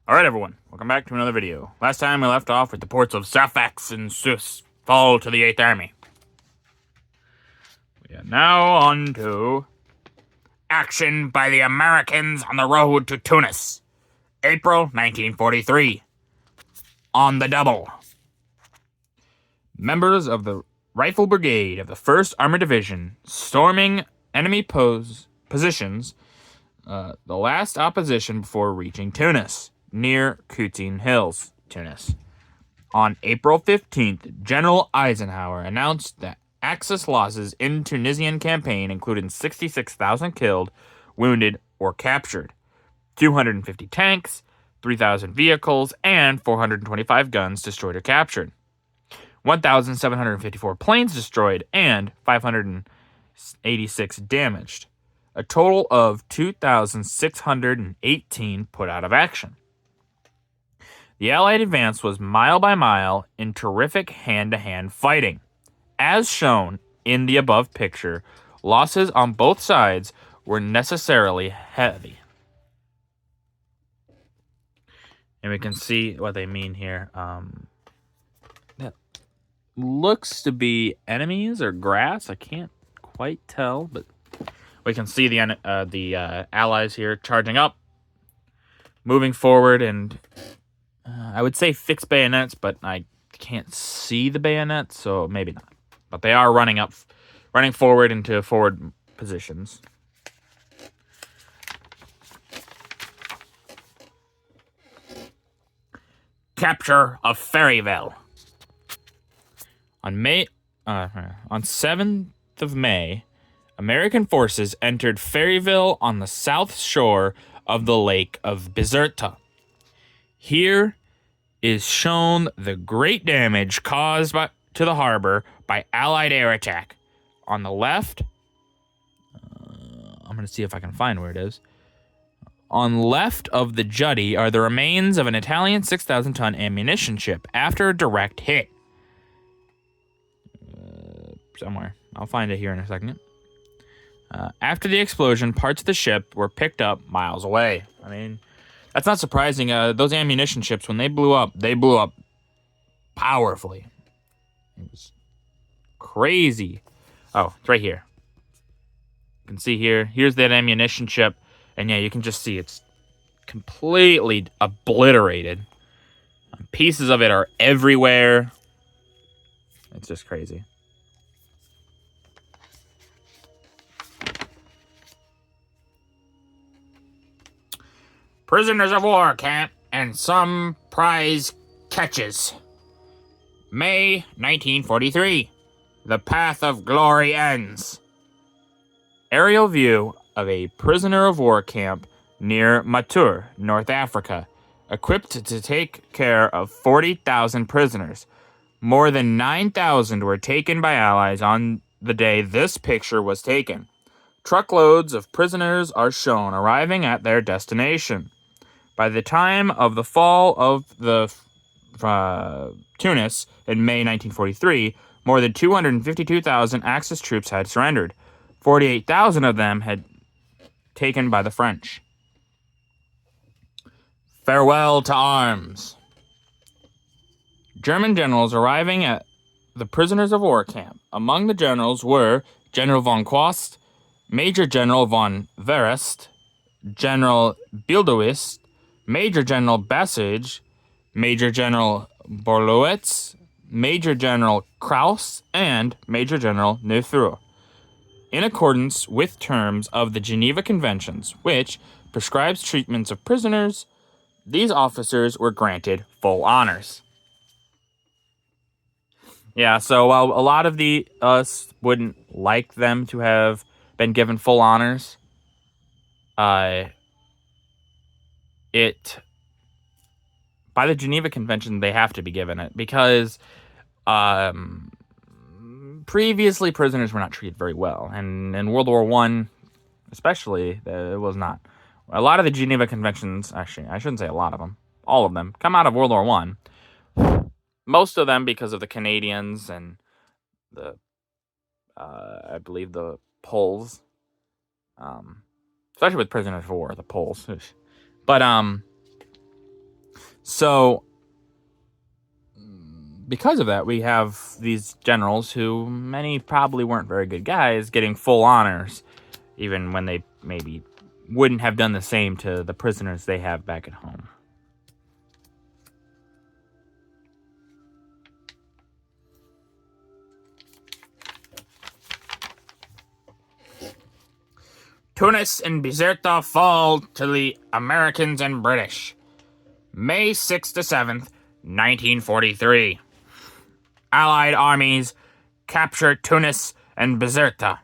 Alright everyone, welcome back to another video. Last time we left off with the ports of Safax and Sus fall to the 8th Army. We are now on to action by the Americans on the road to Tunis. April 1943. On the double. Members of the Rifle Brigade of the 1st Armored Division storming enemy positions, the last opposition before reaching Tunis, near Kutin Hills, Tunis. On April 15th, General Eisenhower announced that Axis losses in Tunisian campaign included 66,000 killed, wounded, or captured, 250 tanks, 3,000 vehicles, and 425 guns destroyed or captured, 1,754 planes destroyed, and 586 damaged. A total of 2,618 put out of action. The Allied advance was mile by mile in terrific hand-to-hand fighting. As shown in the above picture, losses on both sides were necessarily heavy. And we can see what they mean here. That looks to be enemies or grass. I can't quite tell, but we can see the Allies here charging up, moving forward, and I would say fixed bayonets, but I can't see the bayonets, so maybe not. But they are running forward into forward positions. Capture of Ferryville. On 7th of May, American forces entered Ferryville on the south shore of the Lake of Bizerta. Here is shown the great damage caused to the harbor by Allied air attack. On the left, I'm going to see if I can find where it is. On left of the jetty are the remains of an Italian 6,000-ton ammunition ship after a direct hit. Somewhere. I'll find it here in a second. After the explosion, parts of the ship were picked up miles away. I mean, that's not surprising. Those ammunition ships, when they blew up powerfully. It was crazy. Oh, it's right here. You can see here. Here's that ammunition ship. And yeah, you can just see it's completely obliterated. Pieces of it are everywhere. It's just crazy. Prisoners of war camp and some prize catches. May 1943. The path of glory ends. Aerial view of a prisoner of war camp near Matur, North Africa, equipped to take care of 40,000 prisoners. More than 9,000 were taken by Allies on the day this picture was taken. Truckloads of prisoners are shown arriving at their destination. By the time of the fall of the Tunis in May 1943, more than 252,000 Axis troops had surrendered. 48,000 of them had taken by the French. Farewell to arms. German generals arriving at the prisoners of war camp. Among the generals were General von Quast, Major General von Verest, General Bildowist, Major General Bassage, Major General Borlowitz, Major General Kraus, and Major General Neufeu, in accordance with terms of the Geneva Conventions, which prescribes treatments of prisoners. These officers were granted full honors. Yeah, so while a lot of us wouldn't like them to have been given full honors, by the Geneva Convention, they have to be given it because previously prisoners were not treated very well, and in World War I, especially, it was not. A lot of the Geneva Conventions, actually, I shouldn't say a lot of them, all of them, come out of World War I. Most of them because of the Canadians and I believe the Poles, especially with prisoners of war, the Poles. But So, because of that, we have these generals who many probably weren't very good guys getting full honors, even when they maybe wouldn't have done the same to the prisoners they have back at home. Tunis and Bizerta fall to the Americans and British. May 6th to 7th, 1943. Allied armies capture Tunis and Bizerta.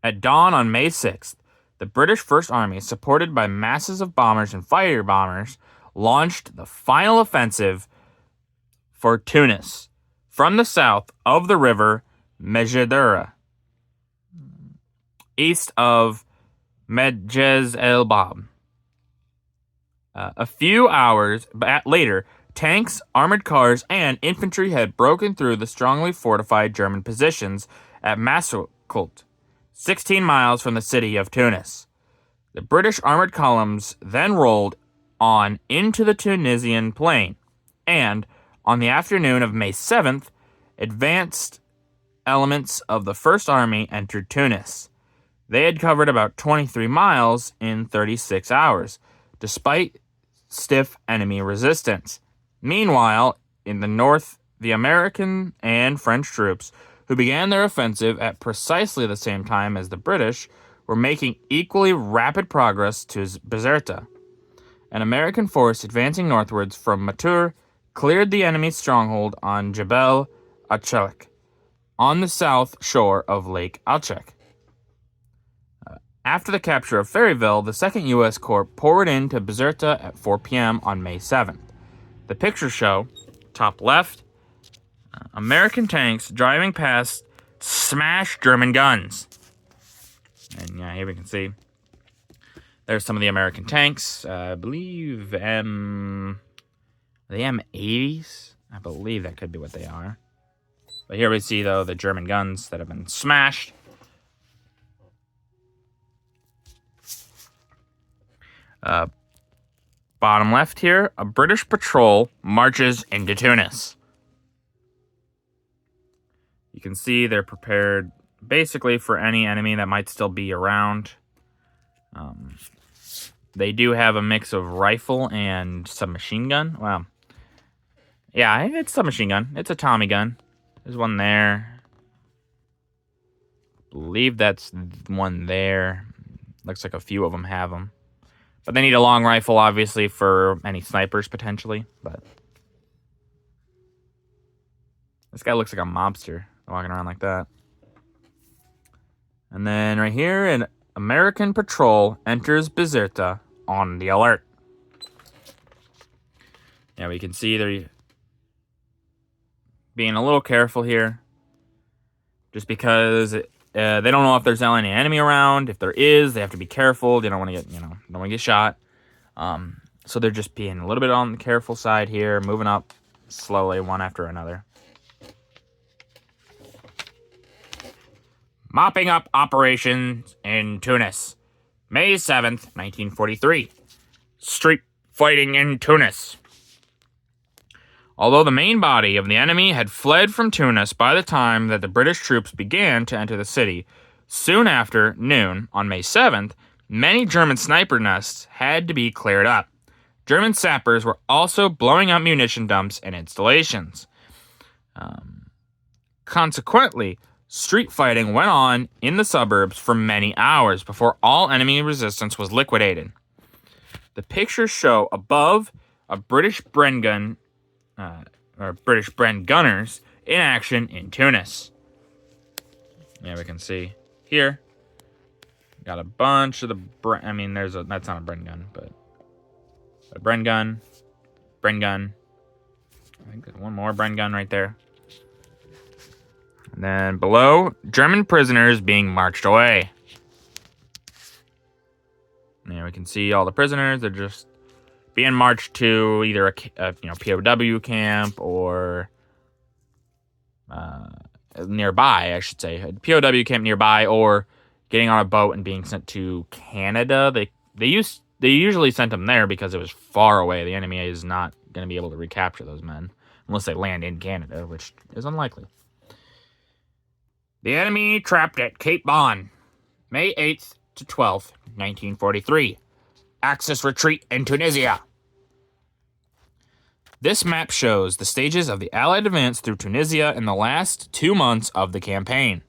At dawn on May 6th, the British First Army, supported by masses of bombers and fighter bombers, launched the final offensive for Tunis from the south of the river Mejdera, east of Medjez el Bab. A few hours later, tanks, armored cars, and infantry had broken through the strongly fortified German positions at Massakult, 16 miles from the city of Tunis. The British armored columns then rolled on into the Tunisian plain, and, on the afternoon of May 7th, advanced elements of the First Army entered Tunis. They had covered about 23 miles in 36 hours, despite stiff enemy resistance. Meanwhile, in the north, the American and French troops, who began their offensive at precisely the same time as the British, were making equally rapid progress to Bizerta. An American force advancing northwards from Matur cleared the enemy's stronghold on Jebel Achelek, on the south shore of Lake Achelek. After the capture of Ferryville, the 2nd U.S. Corps poured into Bizerta at 4 p.m. on May 7th. The pictures show, top left, American tanks driving past smashed German guns. And yeah, here we can see there's some of the American tanks. I believe the M80s. I believe that could be what they are. But here we see, though, the German guns that have been smashed. Bottom left here, a British patrol marches into Tunis. You can see they're prepared basically for any enemy that might still be around. They do have a mix of rifle and submachine gun. Wow. Yeah, it's submachine gun. It's a Tommy gun. There's one there. I believe that's one there. Looks like a few of them have them. But they need a long rifle, obviously, for any snipers, potentially. But this guy looks like a mobster, walking around like that. And then right here, an American patrol enters Bizerta on the alert. Yeah, we can see they're being a little careful here. Just because they don't know if there's any enemy around. If there is, they have to be careful. They don't want to get, don't want to get shot. So they're just being a little bit on the careful side here, moving up slowly, one after another. Mopping up operations in Tunis. May 7th, 1943. Street fighting in Tunis. Although the main body of the enemy had fled from Tunis by the time that the British troops began to enter the city, soon after noon on May 7th, many German sniper nests had to be cleared up. German sappers were also blowing up munition dumps and installations. Consequently, street fighting went on in the suburbs for many hours before all enemy resistance was liquidated. The pictures show above a British Bren gun, or British Bren gunners in action in Tunis. Yeah, we can see here. Got a bunch of the that's not a Bren gun, but a Bren gun. I think there's one more Bren gun right there. And then below, German prisoners being marched away. Yeah, we can see all the prisoners. They're just being marched to either a POW camp or nearby, I should say. A POW camp nearby, or getting on a boat and being sent to Canada. They used they usually sent them there because it was far away. The enemy is not going to be able to recapture those men unless they land in Canada, which is unlikely. The enemy trapped at Cape Bon, May 8th to 12th, 1943. Axis retreat in Tunisia. This map shows the stages of the Allied advance through Tunisia in the last 2 months of the campaign.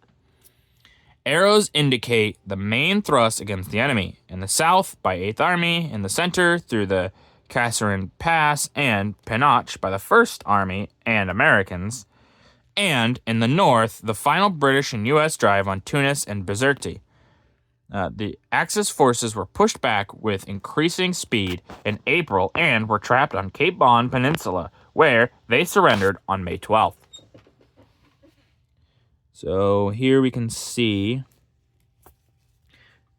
Arrows indicate the main thrust against the enemy. In the south, by 8th Army. In the center, through the Kasserine Pass and Penach by the 1st Army and Americans. And in the north, the final British and U.S. drive on Tunis and Bizerti. The Axis forces were pushed back with increasing speed in April and were trapped on Cape Bon Peninsula, where they surrendered on May 12th. So here we can see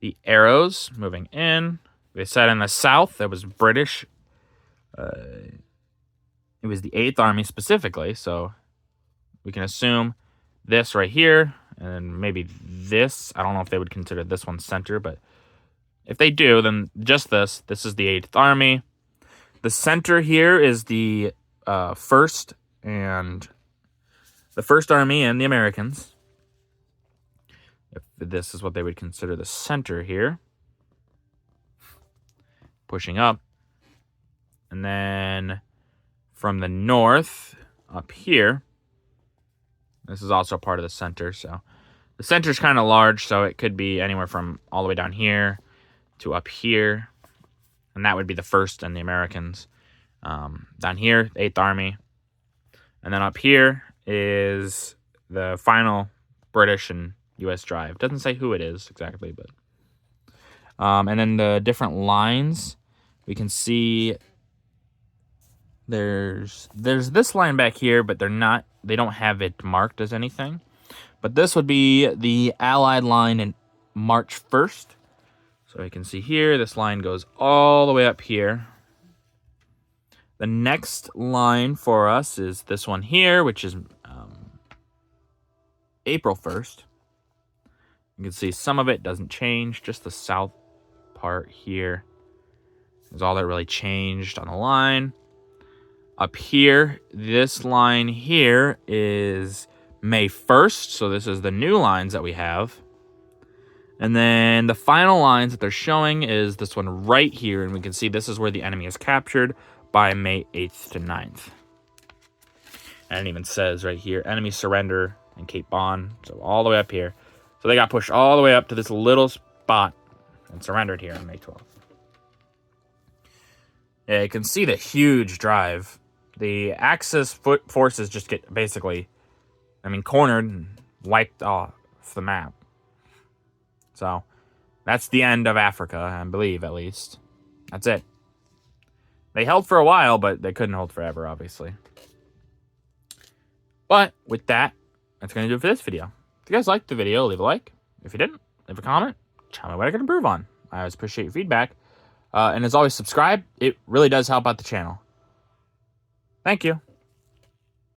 the arrows moving in. They said in the south that was British. It was the 8th Army specifically, so we can assume this right here, and maybe this. I don't know if they would consider this one center, but if they do, then just this. This is the 8th Army. The center here is the 1st Army and the Americans. If this is what they would consider the center here. Pushing up. And then from the north, up here, this is also part of the center, so the center is kind of large, so it could be anywhere from all the way down here to up here, and that would be the 1st and the Americans. Down here, the 8th Army, and then up here is the final British and U.S. drive. Doesn't say who it is exactly, but and then the different lines, we can see there's this line back here, but they don't have it marked as anything. But this would be the Allied line in March 1st. So you can see here, this line goes all the way up here. The next line for us is this one here, which is April 1st. You can see some of it doesn't change, just the south part here is all that really changed on the line. Up here, this line here is May 1st, so this is the new lines that we have. And then the final lines that they're showing is this one right here, and we can see this is where the enemy is captured by May 8th to 9th. And it even says right here, enemy surrender in Cape Bon, so all the way up here. So they got pushed all the way up to this little spot and surrendered here on May 12th. Yeah, you can see the huge drive. The Axis forces just get basically, cornered and wiped off the map. So, that's the end of Africa, I believe, at least. That's it. They held for a while, but they couldn't hold forever, obviously. But, with that, that's going to do it for this video. If you guys liked the video, leave a like. If you didn't, leave a comment. Tell me what I can improve on. I always appreciate your feedback. And as always, subscribe. It really does help out the channel. Thank you.